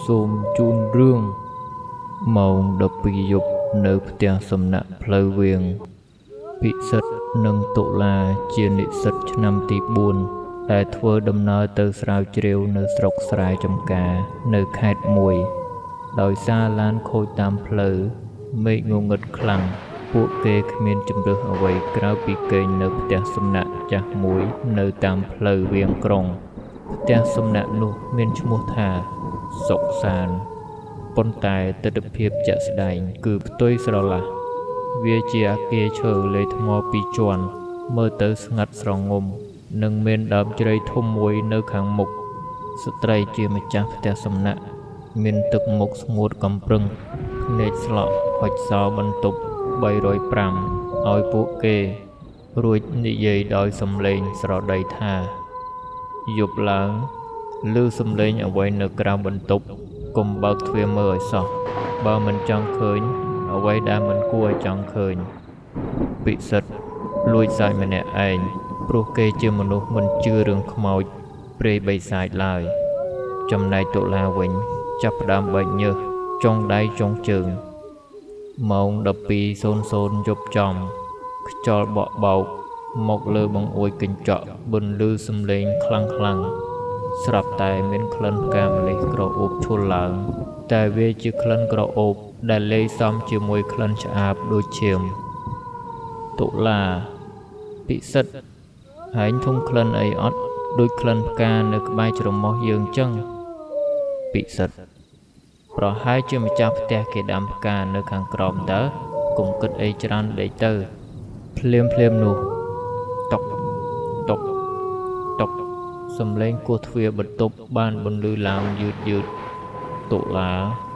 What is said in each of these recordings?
សូមជូនរឿងម៉ោង12យប់នៅផ្ទះសំណាក់ផ្លូវវាងពិសិដ្ឋនិងតុលាជានិស្សិតឆ្នាំទី4ដែលធ្វើដំណើរទៅស្រាវជ្រាវនៅស្រុកស្រែចំការនៅខេត្តមួយដោយសារឡានខូចតាមផ្លូវមេឃងងឹតខ្លាំងពួកគេគ្មានជម្រើសអ្វីក្រៅពីគេងនៅផ្ទះសំណាក់ចាស់មួយនៅតាមផ្លូវវាងក្រុងផ្ទះសំណាក់នោះមានឈ្មោះថាសុកសានប៉ុន្តែទិដ្ឋភាពជាក់ស្ដែងគឺផ្ទុយស្រឡះវាជាអគារឈើលើថ្មពីរជាន់មើលទៅស្ងាត់ស្រងំនិងមានដើមជ្រៃធំមួយនៅខាងមុខស្ត្រីជាម្ចាស់ផ្ទះសំណាក់មានទឹកមុខស្ងួតកំប្រឹងភ្នែកស្លក់ហុចសោបន្ទប់305ឲ្យពួកគេរួចនិយាយដោយសំឡេងស្រដីថាយប់ឡើងឮសំឡេងអ្វីនៅក្រៅបន្ទប់កុំបើកទ្វារមើលឲ្យសោះបើមិនចង់ឃើញអ្វីដែលមិនគួរឲ្យចង់ឃើញពិសិដ្ឋលួចសាច់ម្នាក់ឯងព្រោះគេជាមនុស្សមិនជឿរឿងខ្មោចព្រាយបិសាចឡើយចំណែកតុលាវិញចាប់ផ្ដើមបែកញើសចុងដៃចុងជើងម៉ោង 12:00 យប់ចំខ្យល់បក់បោកមកលើបង្អួចកញ្ចក់បន្លឺសំឡេងខ្លាំងៗស្រាប់តែមានក្លិនផ្កាម្លិះក្រអូបឈុលឡើងតែវាជាក្លិនក្រអូបដែលលាយសំជាមួយក្លិនឆ្អាបដូចឈាមតុលាពិសិដ្ឋហែងធំក្លិនអីអត់ដូចក្លិនផ្កានៅក្បែរច្រមុះយើងចឹងពិសិដ្ឋប្រហែលជាម្ចាស់ផ្ទះគេដាំផ្កានៅខាងក្រោមតើកុំគិតអីច្រើនដេកទៅភ្លាមនោះតុកតុកតុកសំឡេងគោះទ្វារបន្ទប់បានបន្លឺឡើងយឺតតុលា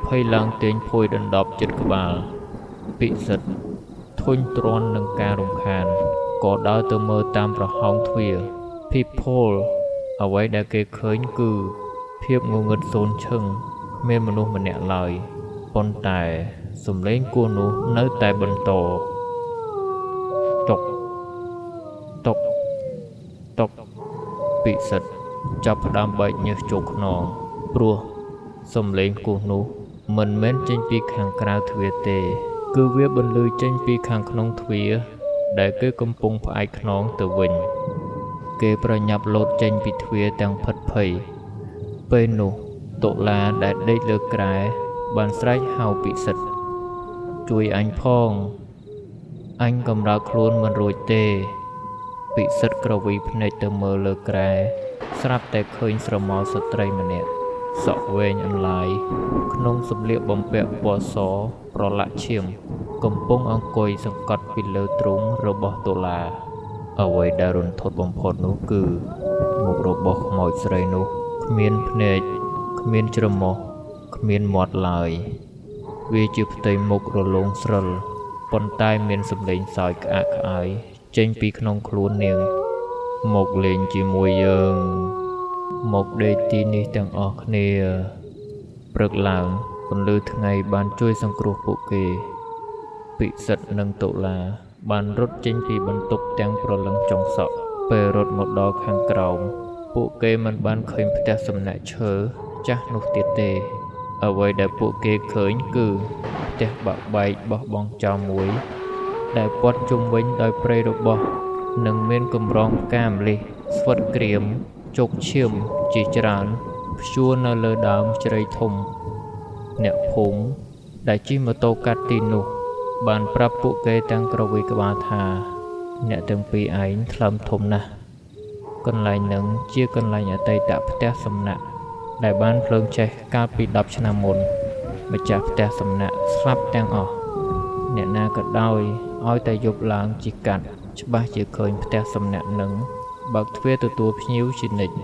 ភ័យឡើងទាញភួយដណ្ដប់ចិត្តក្បាលពិសិដ្ឋធុញទ្រាន់នឹងការរំខានក៏ដើរទៅមើលតាមប្រហោងទ្វារភិបភលអ្វីដែលគេឃើញគឺភាពងងឹតសូន្យឈឹងគ្មានមនុស្សម្នាក់ឡើយប៉ុន្តែសំឡេងគោះនោះនៅតែបន្តតុកតុកតុកពិសិដ្ឋចាប់ផ្ដើមបែកញើសចូលខ្នងព្រោះសំឡេងគោះនោះមិនមែនចេញពីខាងក្រៅទ្វារទេគឺវាបន្លឺចេញពីខាងក្នុងទ្វារដែលគេកំពុងផ្អែកខ្នងទៅវិញគេប្រញាប់លោតចេញពីទ្វារទាំងផិតភ័យពេលនោះតុលាដែលដេកលើក្រែបានស្រែកហៅពិសិដ្ឋជួយអញផងអញកំរើកខ្លួនមិនរួចទេពិសិដ្ឋក្រវីភ្នែកទៅមើលលើក្រែស្រាប់តែឃើញស្រមោលស្ត្រីម្នាក់សក់វែងអន្លាយក្នុងសម្លៀកបំពាក់ពណ៌សប្រឡាក់ឈាមកំពុងអង្គុយសង្កត់ពីលើទ្រូងរបស់តុលាអ្វីដែលរន្ធត់បំផុតនោះគឺមុខរបស់ខ្មោចស្រីនោះគ្មានភ្នែកគ្មានច្រមុះគ្មានមាត់ឡើយវាជាផ្ទៃមុខរលោងស្រិលប៉ុន្តែមានសម្លេងសើចក្អាកក្អាយចេញពីក្នុងខ្លួននាងមកលេងជាមួយយើងមកដេកទីនេះទាំងអស់គ្នាព្រឹកឡើងពន្លឺថ្ងៃបានជួយសង្គ្រោះពួកគេពិសិដ្ឋនិងតុលាបានរត់ចេញពីបន្ទប់ទាំងប្រលឹងចុងសក់ពេលរត់មកដល់ខាងក្រោមពួកគេមិនបានឃើញផ្ទះសំណាក់ឈើចាស់នោះទៀតទេអ្វីដែលពួកគេឃើញគឺផ្ទះបាក់បែកបោះបង់ចោលមួយដែលព័ទ្ធជុំវិញដោយព្រៃរបោះនិងមានកម្រងផ្កាម្លិះស្វិតក្រៀមជោគឈាមជាច្រើនព្យួរនៅលើដើមជ្រៃធំអ្នកភូមិដែលជិះម៉ូតូកាត់ទីនោះបានប្រាប់ពួកគេទាំងក្រវីក្បាលថាអ្នកទាំងពីរឯងថ្លើមធំណាស់កន្លែងនឹងជាកន្លែងអតីតផ្ទះសំណាក់ដែលបានភ្លើងឆេះកាលពី10ឆ្នាំមុនម្ចាស់ផ្ទះសំណាក់ស្លាប់ទាំងអស់អ្នកណាក៏ដោយឲ្យតែយប់ឡើងជិះកាត់ច្បាស់ជាឃើញផ្ទះសំណាក់នឹងបើកទ្វារទទួលភ្ញៀវជានិច្ច